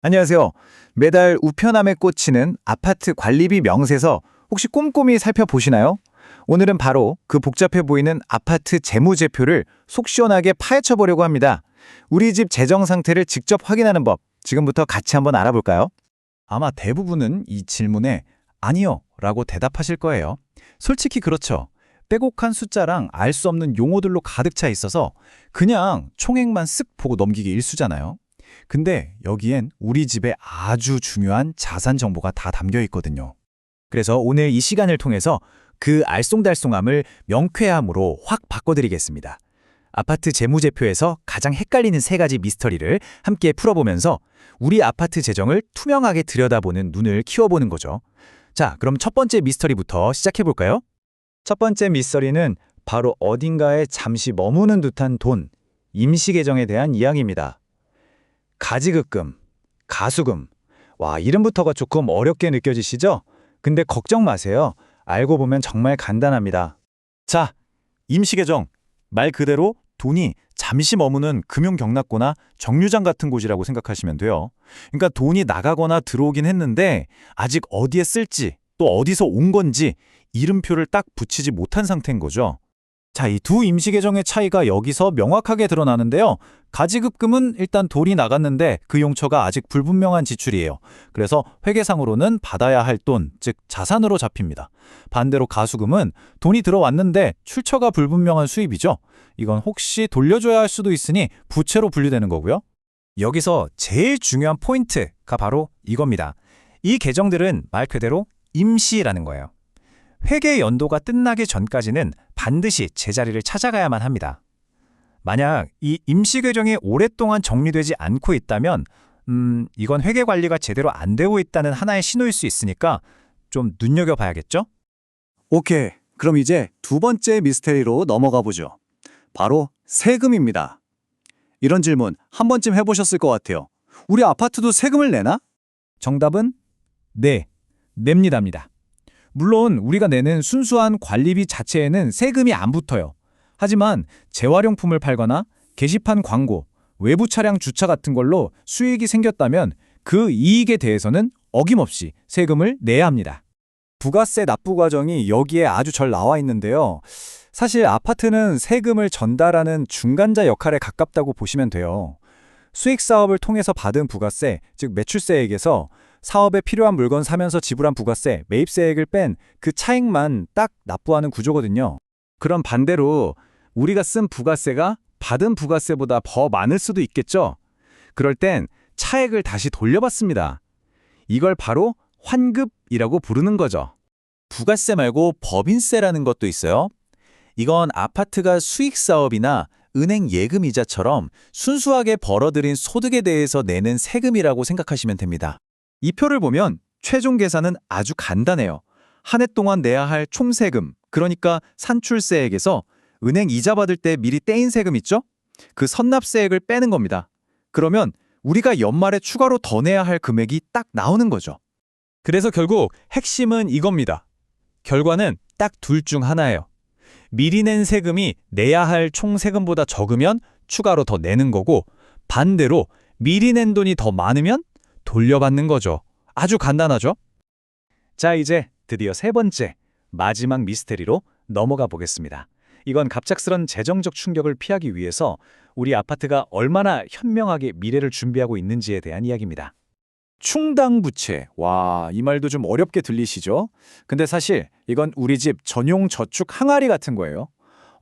안녕하세요. 매달 우편함에 꽂히는 아파트 관리비 명세서 혹시 꼼꼼히 살펴보시나요? 오늘은 바로 그 복잡해 보이는 아파트 재무제표를 속 시원하게 파헤쳐 보려고 합니다. 우리 집 재정 상태를 직접 확인하는 법, 지금부터 같이 한번 알아볼까요? 아마 대부분은 이 질문에 아니요 라고 대답하실 거예요. 솔직히 그렇죠. 빼곡한 숫자랑 알 수 없는 용어들로 가득 차 있어서 그냥 총액만 쓱 보고 넘기기 일쑤잖아요. 근데 여기엔 우리 집의 아주 중요한 자산 정보가 다 담겨 있거든요. 그래서 오늘 이 시간을 통해서 그 알쏭달쏭함을 명쾌함으로 확 바꿔드리겠습니다. 아파트 재무제표에서 가장 헷갈리는 세 가지 미스터리를 함께 풀어보면서 우리 아파트 재정을 투명하게 들여다보는 눈을 키워보는 거죠. 자, 그럼 첫 번째 미스터리부터 시작해볼까요? 첫 번째 미스터리는 바로 어딘가에 잠시 머무는 듯한 돈, 임시계정에 대한 이야기입니다. 가지급금, 가수금. 와, 이름부터가 조금 어렵게 느껴지시죠? 근데 걱정 마세요. 알고 보면 정말 간단합니다. 자, 임시계정. 말 그대로 돈이 잠시 머무는 금융경락고나 정류장 같은 곳이라고 생각하시면 돼요. 그러니까 돈이 나가거나 들어오긴 했는데 아직 어디에 쓸지 또 어디서 온 건지 이름표를 딱 붙이지 못한 상태인 거죠. 자, 이 두 임시계정의 차이가 여기서 명확하게 드러나는데요. 가지급금은 일단 돈이 나갔는데 그 용처가 아직 불분명한 지출이에요. 그래서 회계상으로는 받아야 할 돈, 즉 자산으로 잡힙니다. 반대로 가수금은 돈이 들어왔는데 출처가 불분명한 수입이죠. 이건 혹시 돌려줘야 할 수도 있으니 부채로 분류되는 거고요. 여기서 제일 중요한 포인트가 바로 이겁니다. 이 계정들은 말 그대로 임시라는 거예요. 회계 연도가 끝나기 전까지는 반드시 제자리를 찾아가야만 합니다. 만약 이 임시 계정이 오랫동안 정리되지 않고 있다면 이건 회계 관리가 제대로 안 되고 있다는 하나의 신호일 수 있으니까 좀 눈여겨봐야겠죠? 오케이. 그럼 이제 두 번째 미스테리로 넘어가 보죠. 바로 세금입니다. 이런 질문 한 번쯤 해보셨을 것 같아요. 우리 아파트도 세금을 내나? 정답은 네, 냅니다입니다. 물론 우리가 내는 순수한 관리비 자체에는 세금이 안 붙어요. 하지만 재활용품을 팔거나 게시판 광고, 외부 차량 주차 같은 걸로 수익이 생겼다면 그 이익에 대해서는 어김없이 세금을 내야 합니다. 부가세 납부 과정이 여기에 아주 잘 나와 있는데요. 사실 아파트는 세금을 전달하는 중간자 역할에 가깝다고 보시면 돼요. 수익 사업을 통해서 받은 부가세, 즉 매출세액에서 사업에 필요한 물건 사면서 지불한 부가세, 매입세액을 뺀 그 차익만 딱 납부하는 구조거든요. 그럼 반대로 우리가 쓴 부가세가 받은 부가세보다 더 많을 수도 있겠죠? 그럴 땐 차액을 다시 돌려받습니다. 이걸 바로 환급이라고 부르는 거죠. 부가세 말고 법인세라는 것도 있어요. 이건 아파트가 수익사업이나 은행 예금이자처럼 순수하게 벌어들인 소득에 대해서 내는 세금이라고 생각하시면 됩니다. 이 표를 보면 최종 계산은 아주 간단해요. 한 해 동안 내야 할 총세금, 그러니까 산출세액에서 은행 이자 받을 때 미리 떼인 세금 있죠? 그 선납세액을 빼는 겁니다. 그러면 우리가 연말에 추가로 더 내야 할 금액이 딱 나오는 거죠. 그래서 결국 핵심은 이겁니다. 결과는 딱 둘 중 하나예요. 미리 낸 세금이 내야 할 총 세금보다 적으면 추가로 더 내는 거고, 반대로 미리 낸 돈이 더 많으면 돌려받는 거죠. 아주 간단하죠? 자, 이제 드디어 세 번째, 마지막 미스테리로 넘어가 보겠습니다. 이건 갑작스런 재정적 충격을 피하기 위해서 우리 아파트가 얼마나 현명하게 미래를 준비하고 있는지에 대한 이야기입니다. 충당부채. 와, 이 말도 좀 어렵게 들리시죠? 근데 사실 이건 우리 집 전용 저축 항아리 같은 거예요.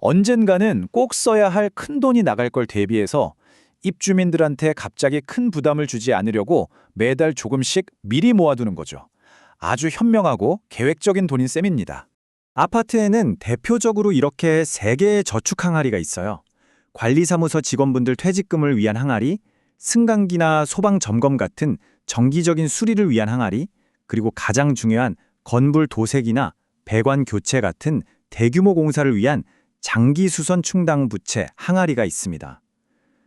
언젠가는 꼭 써야 할 큰 돈이 나갈 걸 대비해서 입주민들한테 갑자기 큰 부담을 주지 않으려고 매달 조금씩 미리 모아두는 거죠. 아주 현명하고 계획적인 돈인 셈입니다. 아파트에는 대표적으로 이렇게 세 개의 저축 항아리가 있어요. 관리사무소 직원분들 퇴직금을 위한 항아리, 승강기나 소방 점검 같은 정기적인 수리를 위한 항아리, 그리고 가장 중요한 건물 도색이나 배관 교체 같은 대규모 공사를 위한 장기 수선 충당 부채 항아리가 있습니다.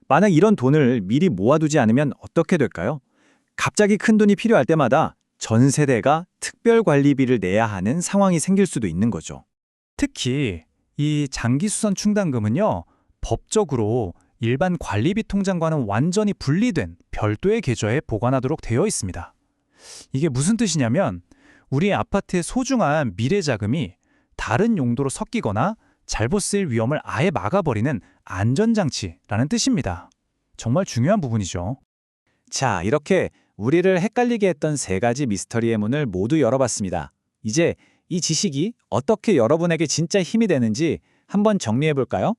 만약 이런 돈을 미리 모아두지 않으면 어떻게 될까요? 갑자기 큰 돈이 필요할 때마다 전 세대가 특별 관리비를 내야 하는 상황이 생길 수도 있는 거죠. 특히 이 장기수선 충당금은요, 법적으로 일반 관리비 통장과는 완전히 분리된 별도의 계좌에 보관하도록 되어 있습니다. 이게 무슨 뜻이냐면 우리 아파트의 소중한 미래 자금이 다른 용도로 섞이거나 잘못 쓸 위험을 아예 막아버리는 안전장치라는 뜻입니다. 정말 중요한 부분이죠. 자, 이렇게 우리를 헷갈리게 했던 세 가지 미스터리의 문을 모두 열어봤습니다. 이제 이 지식이 어떻게 여러분에게 진짜 힘이 되는지 한번 정리해 볼까요?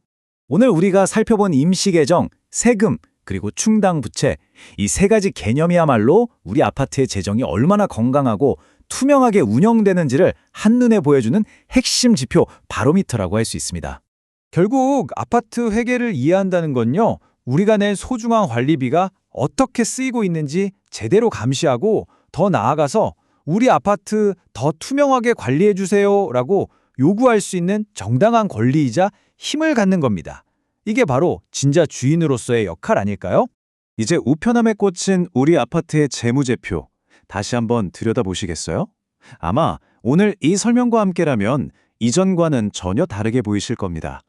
오늘 우리가 살펴본 임시계정, 세금, 그리고 충당부채, 이 세 가지 개념이야말로 우리 아파트의 재정이 얼마나 건강하고 투명하게 운영되는지를 한눈에 보여주는 핵심 지표 바로미터라고 할 수 있습니다. 결국 아파트 회계를 이해한다는 건요, 우리가 낸 소중한 관리비가 어떻게 쓰이고 있는지 제대로 감시하고 더 나아가서 우리 아파트 더 투명하게 관리해 주세요라고 요구할 수 있는 정당한 권리이자 힘을 갖는 겁니다. 이게 바로 진짜 주인으로서의 역할 아닐까요? 이제 우편함에 꽂힌 우리 아파트의 재무제표, 다시 한번 들여다보시겠어요? 아마 오늘 이 설명과 함께라면 이전과는 전혀 다르게 보이실 겁니다.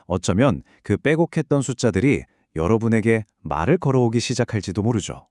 어쩌면 그 빼곡했던 숫자들이 여러분에게 말을 걸어오기 시작할지도 모르죠.